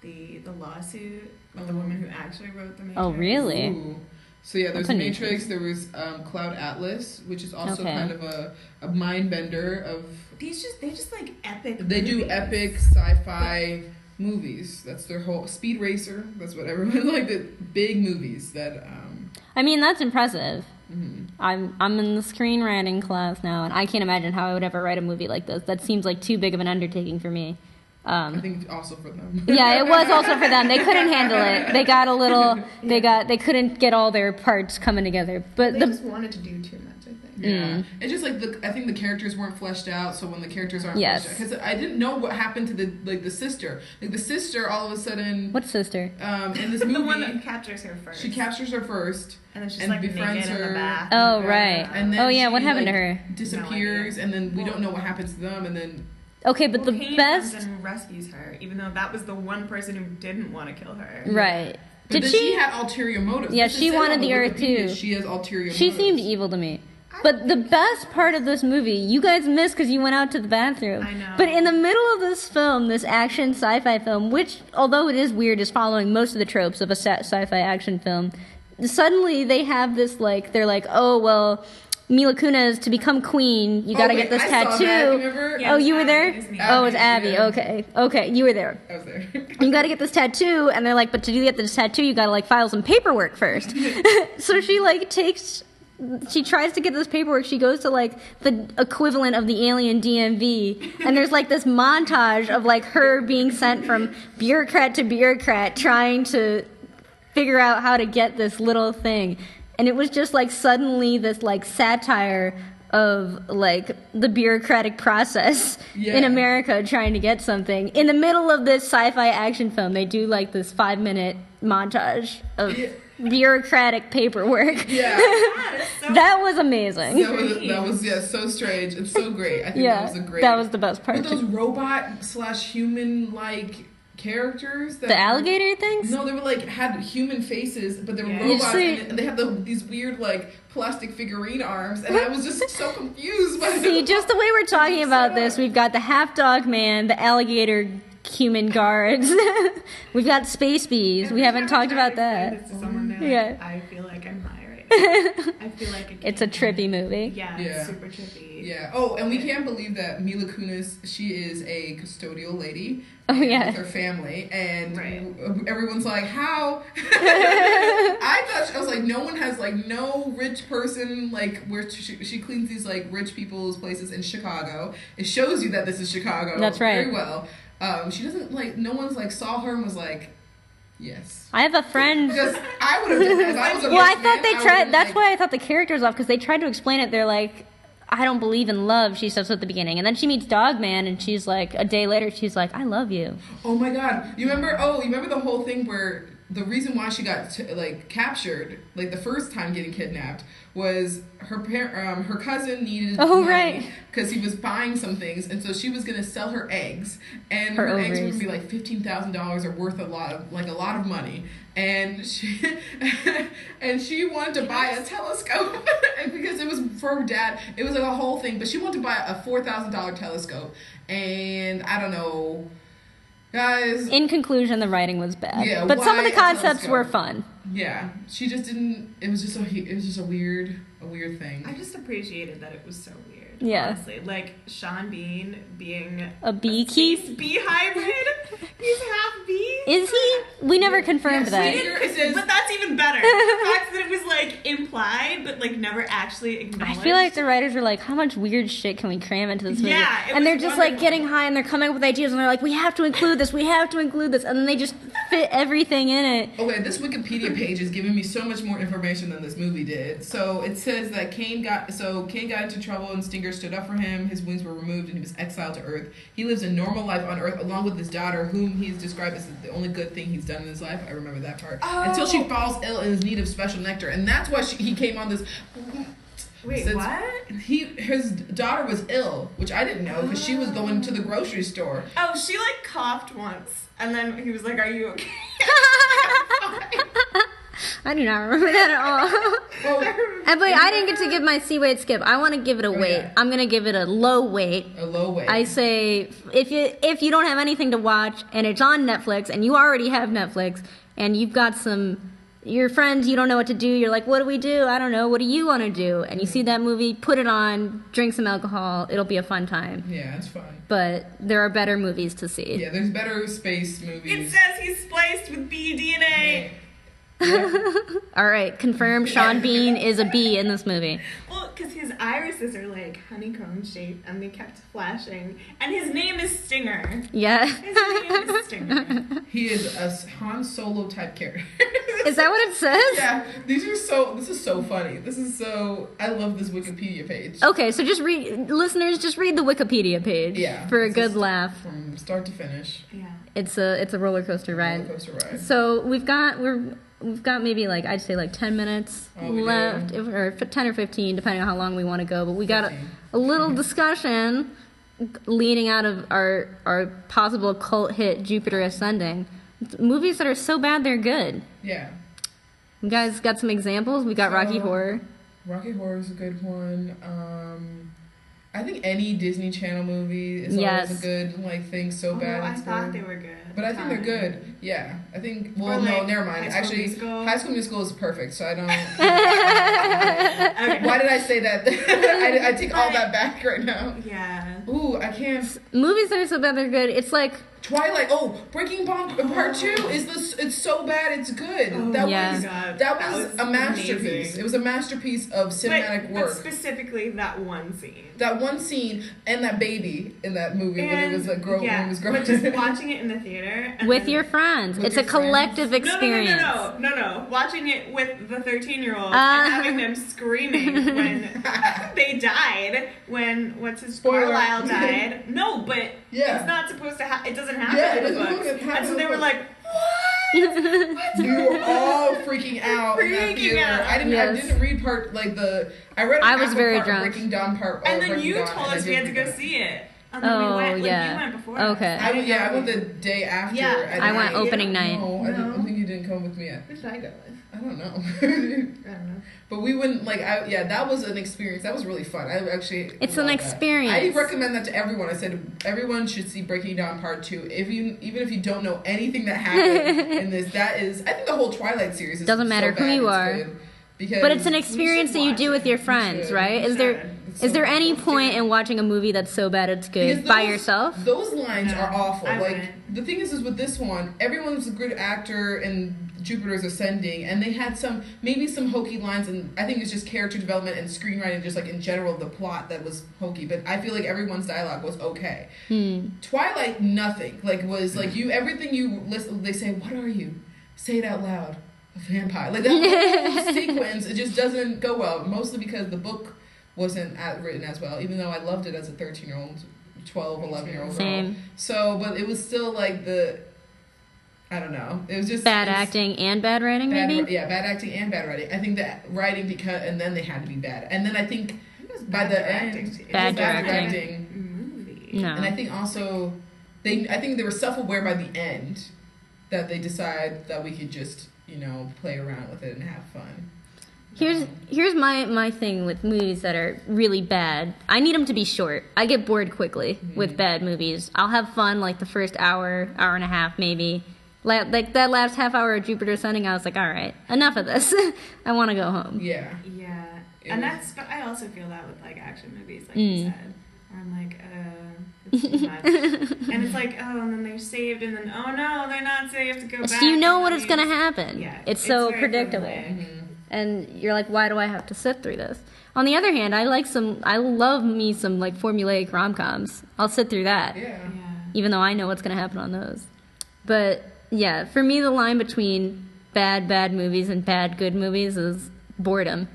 the lawsuit with the woman who actually wrote the Matrix. Oh, really? Ooh. So yeah, there's Matrix. There was Cloud Atlas, which is also kind of a mind bender of. They just like epic. They do epic sci-fi movies. That's their whole Speed Racer. That's what everyone like, the big movies that. I mean, that's impressive. Mm-hmm. I'm in the screenwriting class now, and I can't imagine how I would ever write a movie like this. That seems like too big of an undertaking for me. I think also for them. Yeah, it was also for them. They couldn't handle it. They got a little. They couldn't get all their parts coming together. But they just wanted to do too much, I think. Yeah, it's just like I think the characters weren't fleshed out. So when the characters aren't fleshed out, because I didn't know what happened to the sister. Like the sister, all of a sudden. What sister? In this movie, the one that captures her first. She captures her first. And then she's like befriends naked her. in the bath. Oh right. And then what happened to her? Disappears, and then we don't know what happens to them, and then. Okay, but the Kane best. comes and rescues her, even though that was the one person who didn't want to kill her. Right. But she had ulterior motives. Yeah, she wanted the Earth too. She has ulterior motives. She seemed evil to me. But the best part of this movie, you guys missed because you went out to the bathroom. I know. But in the middle of this film, this action sci-fi film, which, although it is weird, is following most of the tropes of a sci-fi action film, suddenly they have this, like, they're like, oh, well, Mila Kunis, to become queen, you gotta get this I tattoo. saw that, remember? Yeah, Oh, you were there? Abby. Oh, it's Abby, Abby. yeah. Okay, you were there. I was there. You gotta get this tattoo, and they're like, but to get this tattoo, you gotta like file some paperwork first. So she like she tries to get this paperwork. She goes to like the equivalent of the alien DMV, and there's like this montage of like her being sent from bureaucrat to bureaucrat trying to figure out how to get this little thing. And it was just like suddenly this like satire of like the bureaucratic process in America trying to get something. In the middle of this sci-fi action film, they do like this 5-minute montage of bureaucratic paperwork. Yeah. That was amazing. That was so strange. It's so great. I think that was the best part. With those robot/human like characters. The alligator things? No, they were like had human faces, but they were robots, and they had these weird like plastic figurine arms, and I was just so confused. See, just the way we're talking about this, we've got the half dog man, the alligator human guards. We've got space bees. We haven't talked about that. Yeah. I feel like I'm high right now. I feel like it's a trippy movie. Yeah, it's super trippy. Yeah. Oh, and we can't believe that Mila Kunis, she is a custodial lady. Oh, yeah. With her family, and everyone's like, how? I was like, no one has, like, no rich person, like, where she cleans these, like, rich people's places in Chicago. It shows you that this is Chicago. That's right. Very well. She doesn't, like, no one's, like, saw her and was like, yes. I have a friend. Because I would have done that if I was a well, I rich thought man, they tried. That's why I thought the character was off, because they tried to explain it. They're like, I don't believe in love, she says at the beginning. And then she meets Dogman, and she's like, a day later, she's like, I love you. Oh my God. You remember the whole thing where the reason why she got captured, like the first time getting kidnapped, was her cousin needed money because he was buying some things, and so she was gonna sell her eggs, and her eggs were gonna be like $15,000 or worth a lot of money, and she wanted to buy a telescope and because it was for her dad. It was like a whole thing, but she wanted to buy a $4,000 telescope, and I don't know. Guys. In conclusion, the writing was bad. Yeah, but some of the concepts were fun. Yeah, she just didn't. It was just a weird thing. I just appreciated that it was so weird. Yeah. Honestly, like Sean Bean being a beekeep, bee hybrid. He's half bee. Is he? We never confirmed that. But that's even better. The fact that it was like implied, but like never actually acknowledged. I feel like the writers were like, "How much weird shit can we cram into this movie?" Yeah, and they're just like getting high, and they're coming up with ideas, and they're like, "We have to include this. We have to include this," and then they just fit everything in it. Okay, this Wikipedia page is giving me so much more information than this movie did. So it says that Kane got into trouble, and Stinger stood up for him. His wings were removed, and he was exiled to Earth. He lives a normal life on Earth along with his daughter, whom he's described as the only good thing he's done in his life. I remember that part. Until she falls ill and is in need of special nectar, and that's why he came on this. Wait, what? His daughter was ill, which I didn't know because she was going to the grocery store. Oh, she like coughed once, and then he was like, "Are you okay?" I do not remember that at all. And but I didn't get to give my C-weight skip. I want to give it a weight. Yeah. I'm gonna give it a low weight. A low weight. I say if you don't have anything to watch and it's on Netflix and you already have Netflix and you've got your friends, you don't know what to do. You're like, what do we do? I don't know. What do you want to do? And you see that movie, put it on, drink some alcohol. It'll be a fun time. Yeah, it's fun. But there are better movies to see. Yeah, there's better space movies. It says he's spliced with bee DNA. Yeah. All right, confirmed. Sean Bean is a bee in this movie. Well, because his irises are like honeycomb shaped, and they kept flashing. And his name is Stinger. Yeah. His name is Stinger. He is a Han Solo type character. Is that what it says? Yeah. This is so funny. I love this Wikipedia page. Okay, so just read the Wikipedia page. Yeah. For a good laugh. From start to finish. Yeah. It's a roller coaster ride. So we've got maybe like I'd say like 10 minutes left, or 10 or 15, depending on how long we want to go. But we got a little discussion leading out of our possible cult hit Jupiter Ascending. Movies that are so bad they're good. Yeah. You guys got some examples? We got Rocky Horror. Rocky Horror is a good one. I think any Disney Channel movie is always a good like thing. So bad. I it's thought good. they were good. But I think they're good. Yeah, I think. Well, Or, like, no, never mind. High School Actually, Musical. High School Musical is perfect. So I don't. Okay. Why did I say that? I take all that back right now. Yeah. Ooh, I can't. Movies that are so bad they're good. It's like Twilight. Oh, Breaking Dawn Part 2 is this. It's so bad. It's good. Oh, that yeah. was God. that was a masterpiece. amazing. It was a masterpiece of cinematic But work. specifically that one scene. That one scene and that baby in that movie when it was like when it was growing. But just watching it in the theater and with then- your friends. With It's your a collective friends. experience. No. Watching it with the 13-year-olds and having them screaming when they died. When Spoiler. Carlisle died. No, but Yeah. it's not supposed to. It doesn't happen Yeah, it in the doesn't books. happen And so in they the were books. like, what? We were all freaking out in that Freaking theater. out. I Yes. didn't read I read. I was half very part, drunk. Breaking Dawn part. And then Breaking you Dawn, told and I us we had to didn't go read it. see it. And then Oh, we went. yeah. You went before. Okay. I went the day after. Yeah. I went opening night. No, I don't think you didn't come with me yet. Who did I go with? I don't know. I don't know. But we wouldn't that was an experience. That was really fun. I actually It's loved an that. experience. I recommend that to everyone. I said everyone should see Breaking Dawn Part 2. Even if you don't know anything that happened in this, that is I think the whole Twilight series is Doesn't matter so who bad, you it's are. good. Because But it's an experience that you watch do with it. your friends, should. right? You Is there should. It's is so there good. any Let's do point it. in watching a movie that's so bad it's good Because by those- yourself? Those lines No, are awful. I Like wouldn't. the thing is with this one, everyone's a good actor in Jupiter's Ascending, and they had maybe some hokey lines, and I think it's just character development and screenwriting, just like in general the plot that was hokey. But I feel like everyone's dialogue was okay. Twilight, nothing. Like was like you everything you listen. They say, "What are you?" Say it out loud. A vampire. Like that whole sequence, it just doesn't go well. Mostly because the book wasn't written as well, even though I loved it as a 13-year-old, 12, 11-year-old girl. Same. So, but it was still like I don't know. It was just Bad acting and bad writing, maybe? Yeah, bad acting and bad writing. I think that writing and then they had to be bad. And then I think by the end, Bad directing. Movie. No. And I think also I think they were self-aware by the end that they decide that we could just, play around with it and have fun. Here's my thing with movies that are really bad. I need them to be short. I get bored quickly with bad movies. I'll have fun like the first hour and a half maybe. Like that last half hour of Jupiter Ascending, I was like, all right, enough of this. I want to go home. Yeah. Yeah. It And was- but I also feel that with like action movies, like you said. Where I'm like, it's too much. And it's like, oh, and then they're saved, and then, oh no, they're not saved to go back. So you know and what that is going to means- happen. Yeah. It's so very predictable. formulaic. And you're like, why do I have to sit through this? On the other hand, I love me some like formulaic rom-coms. I'll sit through that. Yeah. Yeah. Even though I know what's going to happen on those. But yeah, for me, the line between bad movies and bad good movies is boredom.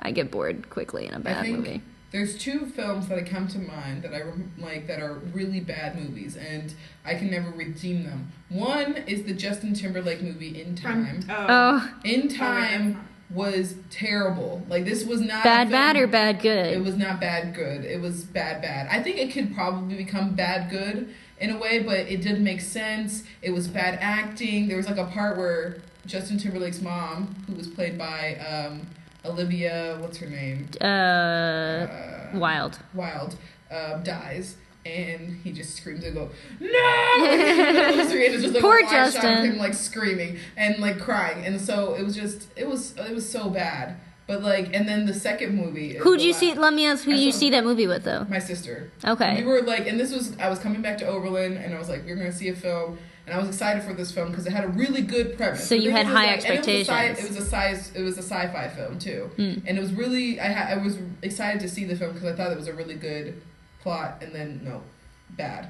I get bored quickly in a bad movie. There's two films that come to mind that I like that are really bad movies, and I can never redeem them. One is the Justin Timberlake movie In Time. Oh, In Time was terrible. Like this was not bad or bad good? It was not bad good. It was bad. I think it could probably become bad good in a way, but it didn't make sense. It was bad acting. There was like a part where Justin Timberlake's mom, who was played by Olivia, what's her name? Wilde. Wilde, dies. And he just screams and goes, no! And it's just like Poor a wide shot of Justin. him like screaming and like crying. And so it was just, it was so bad. But like, and then the second movie. Who'd you see? Let me ask who you see that movie with, though. My sister. Okay. We were like, and I was coming back to Oberlin, and I was like, we're going to see a film. And I was excited for this film because it had a really good premise. So you had high and expectations. It was a sci-fi film too, and it was really I was excited to see the film because I thought it was a really good plot. And then no, bad.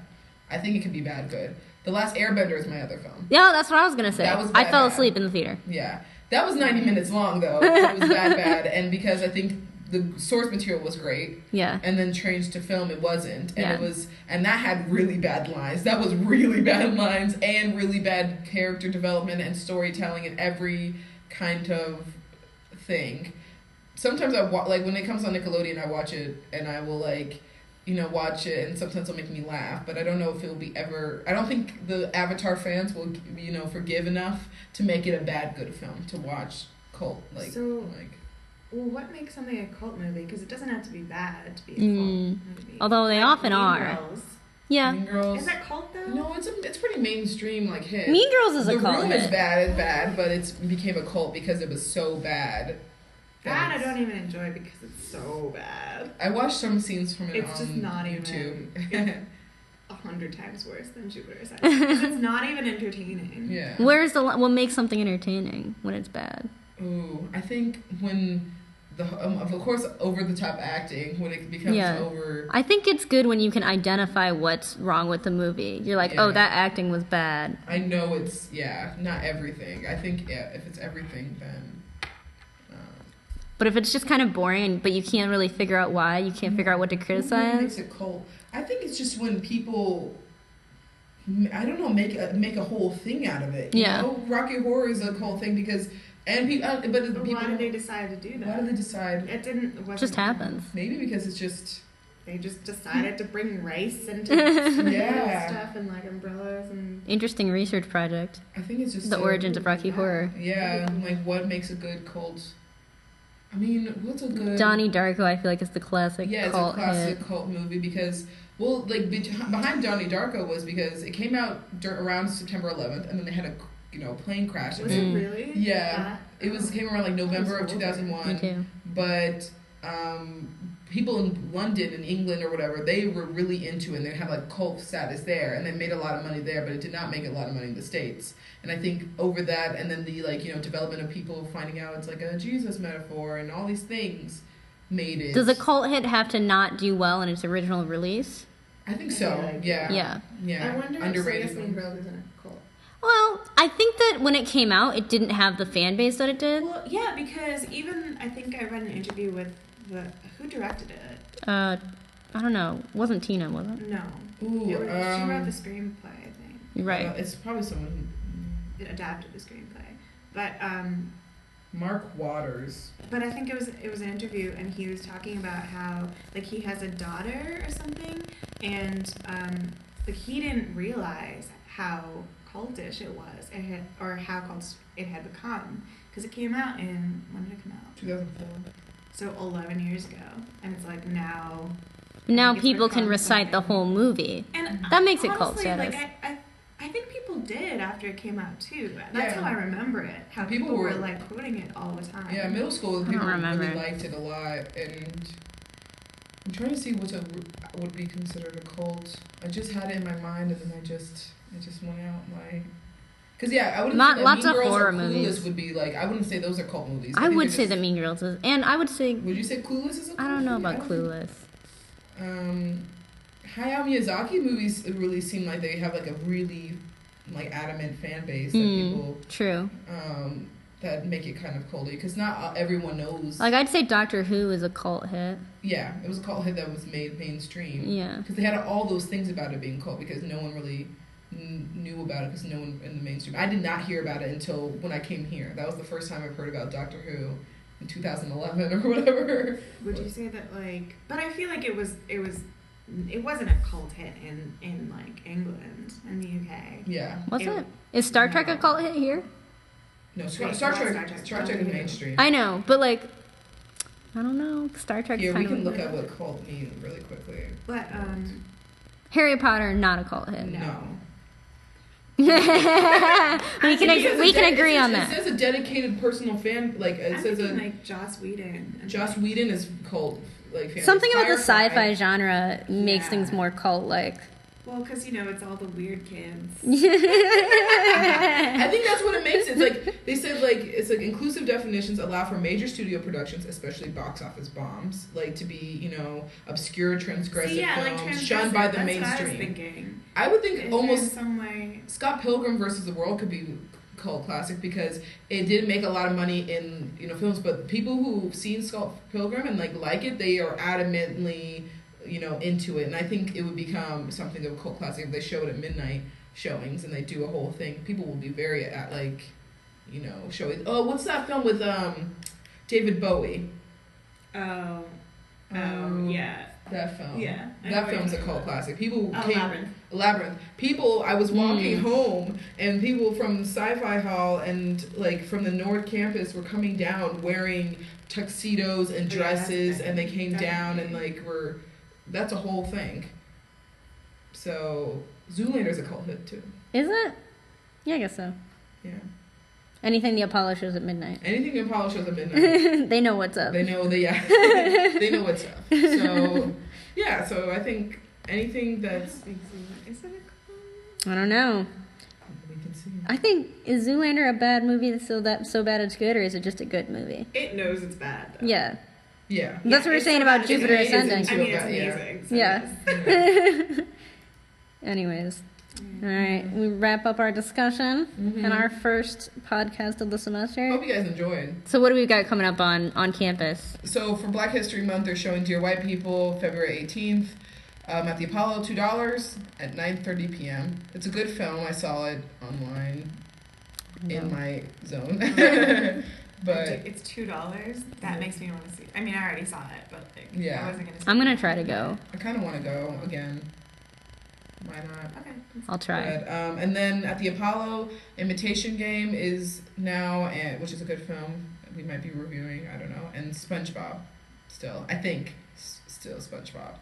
I think it could be bad good. The Last Airbender is my other film. Yeah, that's what I was gonna say. That was I bad. fell asleep in the theater. Yeah, that was 90 minutes long though. It was bad, and because I think the source material was great. Yeah. And then changed to film, it wasn't. And Yeah. and that had really bad lines. That was really bad lines and really bad character development and storytelling and every kind of thing. Sometimes like when it comes on Nickelodeon, I watch it and I will like, watch it and sometimes it'll make me laugh, but I don't know if it'll be ever. I don't think the Avatar fans will, forgive enough to make it a bad good film to watch. Well, what makes something a cult movie? Because it doesn't have to be bad to be a cult movie. Although they often Mean are. Girls. Yeah. Mean Girls. Is that cult though? No, it's pretty mainstream like hit. Mean Girls is a cult The Room hit. is bad, but it became a cult because it was so bad. That I don't even enjoy because it's so bad. I watched some scenes from it It's just on not YouTube. even 100 times worse than Jupiter Ascending. It's not even entertaining. Yeah. Where's the what makes something entertaining when it's bad? Ooh, I think when of course over the top acting when it becomes over. I think it's good when you can identify what's wrong with the movie. You're like, oh, that acting was bad. I know it's not everything. I think if it's everything, then. But if it's just kind of boring, but you can't really figure out why, you can't figure out what to What criticize. makes it cult? I think it's just when people, I don't know, make a whole thing out of it. You know? Rocky Horror is a cult thing because, and people, but people. Why did they decide to do that? Why did they decide? It just happens. Maybe because it's just. They just decided to bring rice into stuff and like umbrellas and. Interesting research project. I think it's just the origins of Rocky Horror. Yeah, like what makes a good cult. I mean, what's a good... Donnie Darko, I feel like, is the classic cult it's a classic hit. cult movie because, well, like, behind Donnie Darko was because it came out around September 11th, and then they had a, plane crash. Was it really? Yeah. It came around, like, November of 2001. Me too. But, people in London and England or whatever, they were really into it, and they had, like, cult status there, and they made a lot of money there, but it did not make a lot of money in the States. And I think over that, and then the, like, development of people finding out it's like a Jesus metaphor and all these things made it. Does a cult hit have to not do well in its original release? I think so, yeah. I wonder if Mean Girls isn't a cult. Well, I think that when it came out, it didn't have the fan base that it did. Well, yeah, because even, I think I read an interview with who directed it? I don't know. It wasn't Tina, was it? No. Ooh, she wrote the screenplay, I think. Right. It's probably someone It adapted the screenplay. But, Mark Waters. But I think it was an interview, and he was talking about how, like, he has a daughter or something, and, like, he didn't realize how cultish it was, or how cultish it had become, because it came out when did it come out? 2004. So 11 years ago, and it's like now People can recite the whole movie. And that makes it honestly, cult status. Like, I think people did after it came out too. That's how I remember it. How people were like quoting it all the time. Yeah, middle school people really liked it a lot, and I'm trying to see what would be considered a cult. I just had it in my mind, and then I just went out my. Because I wouldn't say that lots Mean of Girls horror or Clueless movies would be like. I wouldn't say those are cult movies. I would say that Mean Girls is, and I would say. Would you say Clueless is a cult? I don't know movie? about Clueless. Hayao Miyazaki movies really seem like they have like a really like adamant fan base that people true that make it kind of culty because not everyone knows. Like I'd say Doctor Who is a cult hit. Yeah, it was a cult hit that was made mainstream. Yeah, because they had all those things about it being cult because no one really knew about it because no one in the mainstream. I did not hear about it until when I came here. That was the first time I've heard about Doctor Who in 2011 or whatever. Would you say that like? But I feel like it wasn't a cult hit in like England and the UK. Yeah. What's it? Is Star Trek a cult hit here? No, Star Trek is mainstream. I know, but like, I don't know. Star Trek. Here, we can look at what cult means really quickly. But Harry Potter, not a cult hit. No. we can agree on that. It says a dedicated personal fan, like it says like Joss Whedon. Joss Whedon is cult, like fan. Something about the sci-fi genre makes things more cult-like. Well, because it's all the weird kids. I think that's what it makes it. It's like they said, like it's like inclusive definitions allow for major studio productions, especially box office bombs, like to be obscure, transgressive films shunned by the mainstream. What I was thinking. I would think almost some way. Scott Pilgrim versus the World could be cult classic because it did make a lot of money in films, but people who've seen Scott Pilgrim and like it, they are adamantly into it, and I think it would become something of a cult classic if they show it at midnight showings and they do a whole thing. People will be very showing. Oh, what's that film with David Bowie? Yeah. That film. Yeah. That film's a cult classic. People Labyrinth. Labyrinth. People, I was walking home, and people from Sci-Fi Hall and, like, from the Nord campus were coming down wearing tuxedos and dresses, and they came down and, like, that's a whole thing. So, Zoolander's a cult hit, too. Is it? Yeah, I guess so. Yeah. Anything the Apollo shows at midnight. Anything in Apollo shows at midnight. They know what's up. They know they know what's up. So yeah, so I think anything that's Is it a I don't know. we can see. I think, is Zoolander a bad movie that's so bad it's good, or is it just a good movie? It knows it's bad, though. Yeah. Yeah. That's what we were it's saying so about bad, Jupiter it's Ascending. I mean, it's Yeah. amazing. So Yeah. yes. Anyways. All right, we wrap up our discussion and our first podcast of the semester. Hope you guys enjoyed. So what do we got coming up on campus? So for Black History Month, they're showing Dear White People February 18th at the Apollo, $2 at 9:30 p.m. It's a good film. I saw it online in my zone. But It's $2. That makes me want to see. I mean, I already saw it, but like, Yeah. I wasn't gonna. See I'm gonna it. try to go. I kind of want to go again. Why not? Okay. I'll try. But, and then at the Apollo, Imitation Game is now, which is a good film. We might be reviewing. I don't know. And SpongeBob, still. I think still SpongeBob.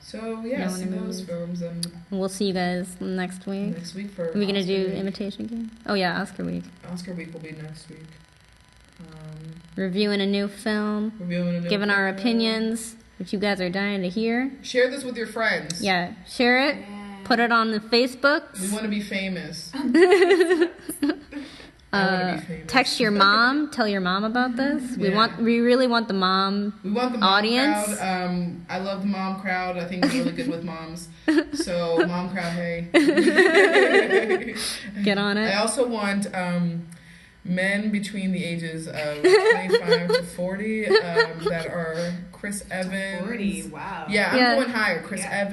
So yeah, No see one those moves. films and We'll see you guys next week. next week for. Are we gonna Oscar do week. Imitation Game? Oh yeah, Oscar week. Oscar week will be next week. Reviewing a new film, Reviewing a new giving our film. opinions, which you guys are dying to hear. Share this with your friends. Yeah, share it. Put it on the Facebooks. We want to be famous. I want to be famous. Text your mom. Tell your mom about this. Yeah. We really want the mom. We want the mom audience. crowd. I love the mom crowd. I think we're really good with moms. So mom crowd, hey. Get on I it. also want men between the ages of 25 to 40 that are Chris Evans. 40. Wow. Yeah, I'm Yeah. going higher. Chris Yeah.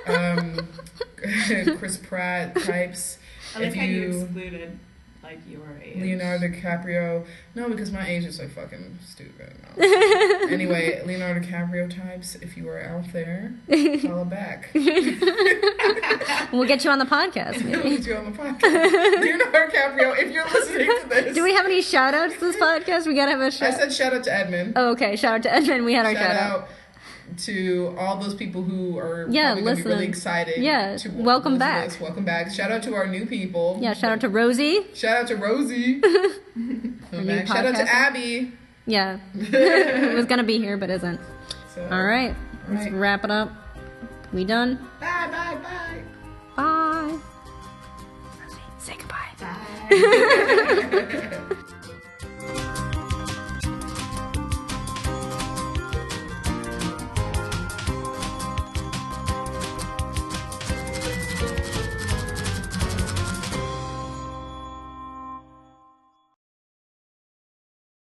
Evans, Chris Pratt types. I like If how you excluded like your age. Leonardo DiCaprio. No, because my age is like fucking stupid. No. Anyway, Leonardo DiCaprio types, if you are out there, follow back. We'll get you on the podcast. We'll Maybe. get you on the podcast. Leonardo DiCaprio, if you're listening to this. Do we have any shout outs to this podcast? We gotta have a I shout. said shout out to Edmund. Oh, okay. Shout out to Edmund. We had our Shout shout out. out to all those people who are Yeah, probably going to be really listening. excited. Yeah, to welcome listen to back. this. Welcome back. Shout out to our new people. Yeah, shout out to Rosie. Shout out to Rosie. Welcome back. Shout out to podcaster. Abby. Yeah. It was gonna be here, but isn't. So, All right. Let's right. wrap it up. We done? Bye, bye, bye. Bye. Rosie, say goodbye. Bye.